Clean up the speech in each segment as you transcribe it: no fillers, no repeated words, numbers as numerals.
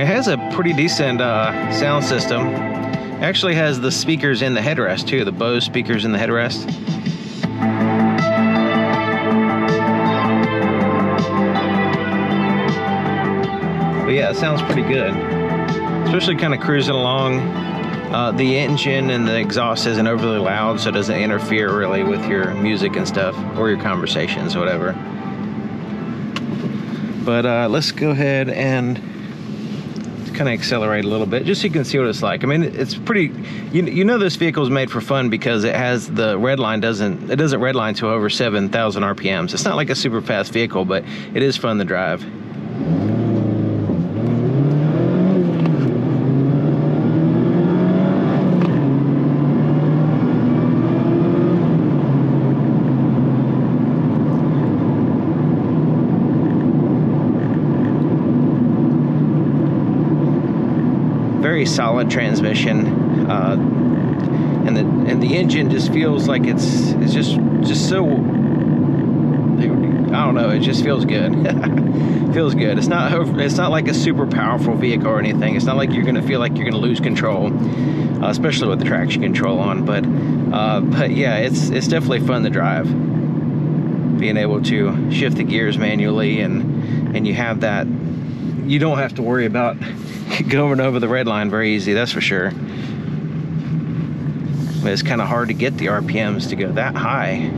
It has a pretty decent sound system. It actually has the speakers in the headrest too, the Bose speakers in the headrest. But yeah, it sounds pretty good, especially kind of cruising along. The engine and the exhaust isn't overly loud, so it doesn't interfere really with your music and stuff, or your conversations, whatever. But let's go ahead and kind of accelerate a little bit, just so you can see what it's like. I mean, it's pretty, you know this vehicle is made for fun because it has the red line, it doesn't red line to over 7,000 RPMs. It's not like a super fast vehicle, but it is fun to drive. Very solid transmission, and the engine just feels like it's just so, I don't know, it just feels good. Feels good. It's not like a super powerful vehicle or anything. It's not like you're gonna feel like you're gonna lose control, especially with the traction control on. But yeah, it's definitely fun to drive. Being able to shift the gears manually, and you have that. You don't have to worry about going over the red line very easy, that's for sure. But it's kind of hard to get the RPMs to go that high.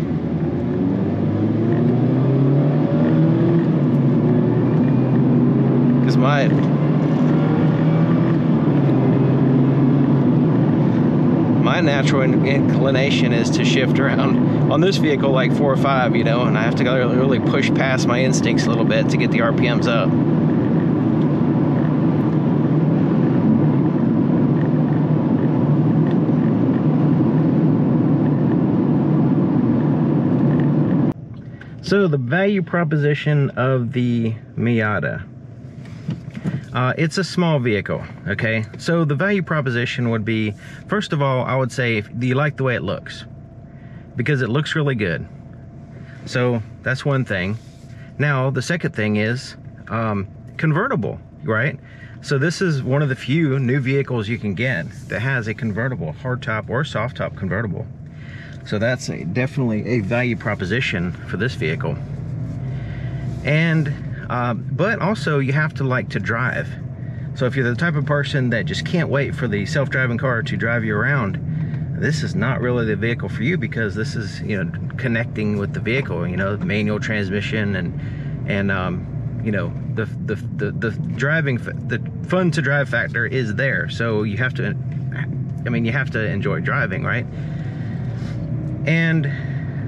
Because my natural inclination is to shift around on this vehicle like 4 or 5, you know, and I have to really push past my instincts a little bit to get the RPMs up. So the value proposition of the Miata. It's a small vehicle, okay? So the value proposition would be, first of all, I would say, do you like the way it looks? Because it looks really good. So that's one thing. Now, the second thing is convertible, right? So this is one of the few new vehicles you can get that has a convertible, hardtop or soft top convertible. So that's definitely a value proposition for this vehicle. And but also you have to like to drive. So if you're the type of person that just can't wait for the self-driving car to drive you around, this is not really the vehicle for you, because this is, you know, connecting with the vehicle, you know, the manual transmission and you know, the driving, the fun to drive factor is there. So you have to, I mean, you have to enjoy driving, right? And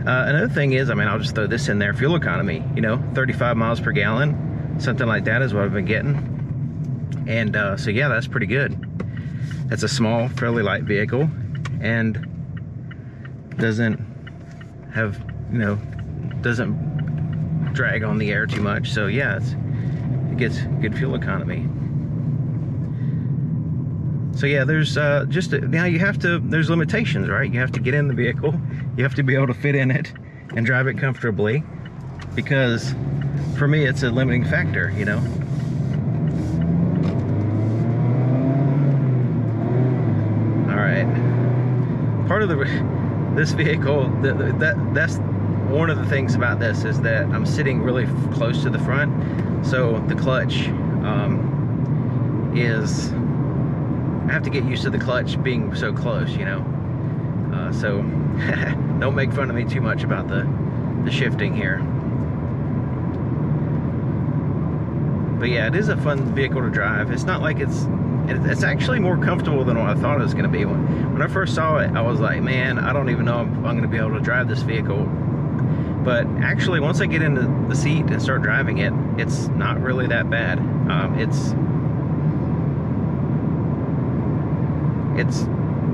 another thing is, I mean, I'll just throw this in there, fuel economy, you know, 35 miles per gallon, something like that is what I've been getting. And so yeah, that's pretty good. It's a small, fairly light vehicle, and doesn't have, you know, doesn't drag on the air too much. So yeah, it gets good fuel economy. So yeah, there's just, now you have to, there's limitations, right? You have to get in the vehicle, you have to be able to fit in it and drive it comfortably, because for me, it's a limiting factor, you know? All right, part of this vehicle, that's one of the things about this, is that I'm sitting really close to the front, so the clutch is, I have to get used to the clutch being so close, you know. So don't make fun of me too much about the shifting here. But yeah, it is a fun vehicle to drive. It's not like it's actually more comfortable than what I thought it was going to be. When I first saw it, I was like, man, I don't even know if I'm going to be able to drive this vehicle. But actually, once I get into the seat and start driving it, it's not really that bad. It's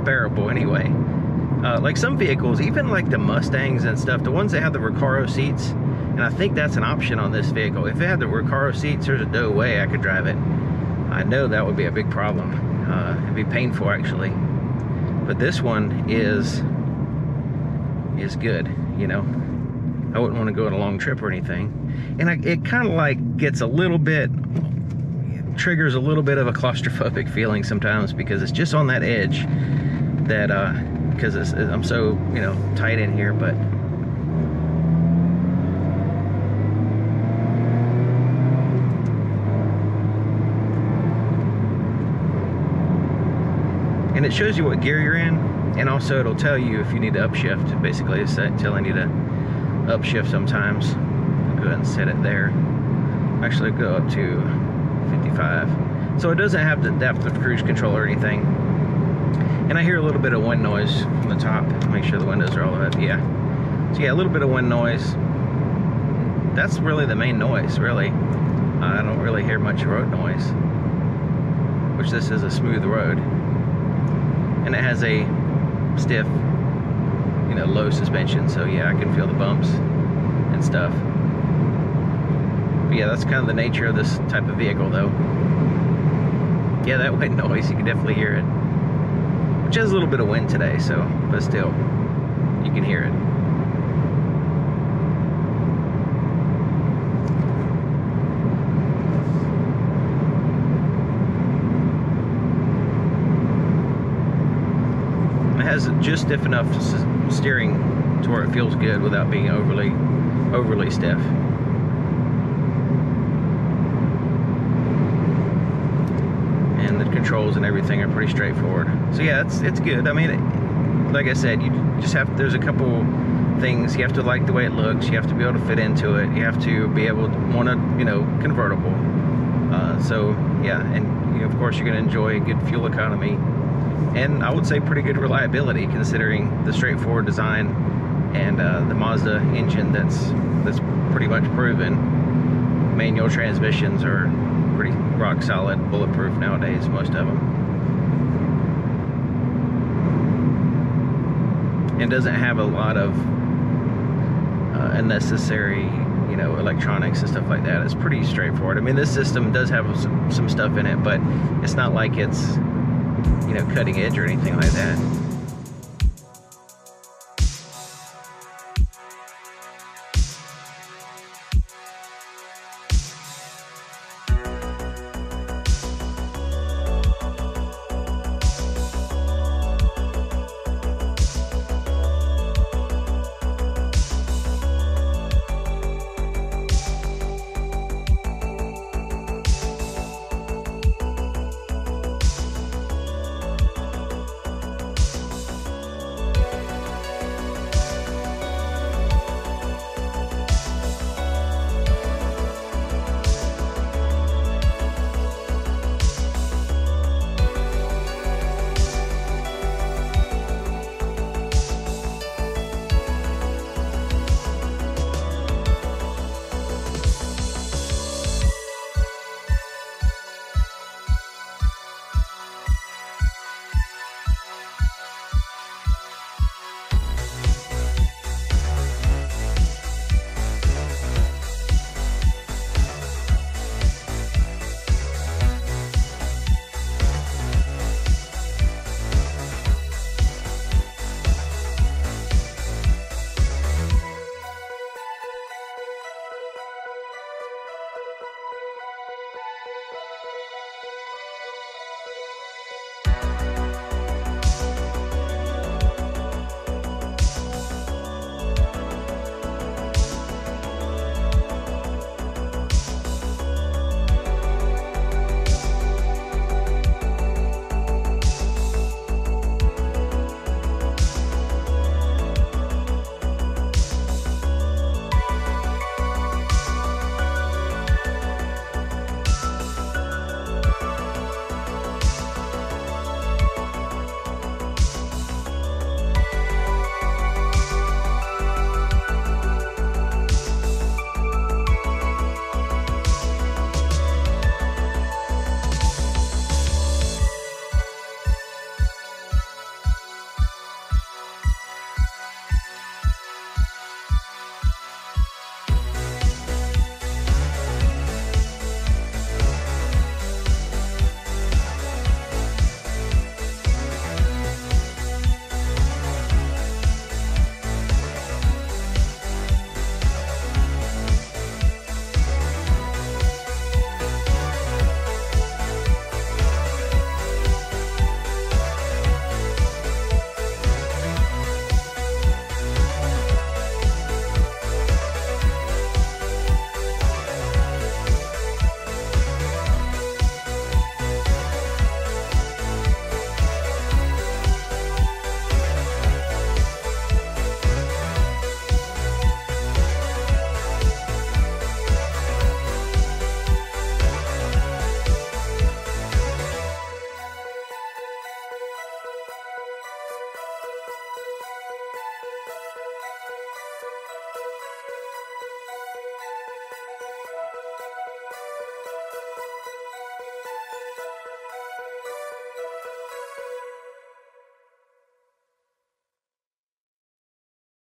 bearable anyway. Like some vehicles, even like the Mustangs and stuff, the ones that have the Recaro seats, and I think that's an option on this vehicle. If it had the Recaro seats, there's no way I could drive it. I know that would be a big problem. It'd be painful, actually. But this one is good, you know. I wouldn't want to go on a long trip or anything. And it kind of like gets a little bit triggers a little bit of a claustrophobic feeling sometimes, because it's just on that edge that because I'm so, you know, tight in here. But and it shows you what gear you're in, and also it'll tell you if you need to upshift. Basically, it's telling you to upshift sometimes. I'll go ahead and set it there. Actually, go up to 55. So it doesn't have the depth of cruise control or anything. And I hear a little bit of wind noise from the top. Make sure the windows are all up. Yeah. So yeah, a little bit of wind noise. That's really the main noise, really. I don't really hear much road noise, which this is a smooth road. And it has a stiff, you know, low suspension. So yeah, I can feel the bumps and stuff. But yeah, that's kind of the nature of this type of vehicle, though. Yeah, that wind noise, you can definitely hear it. Which has a little bit of wind today, so, but still, you can hear it. It has just stiff enough steering to where it feels good without being overly stiff. And the controls and everything are pretty straightforward. So yeah, it's good. I mean, like I said, you just have, there's a couple things. You have to like the way it looks. You have to be able to fit into it. You have to be able to want a, you know, convertible. So yeah, and you know, of course you're going to enjoy good fuel economy, and I would say pretty good reliability considering the straightforward design and the Mazda engine that's pretty much proven. Manual transmissions are pretty rock solid, bulletproof nowadays, most of them. It doesn't have a lot of unnecessary, you know, electronics and stuff like that. It's pretty straightforward. I mean, this system does have some stuff in it, but it's not like it's, you know, cutting edge or anything like that.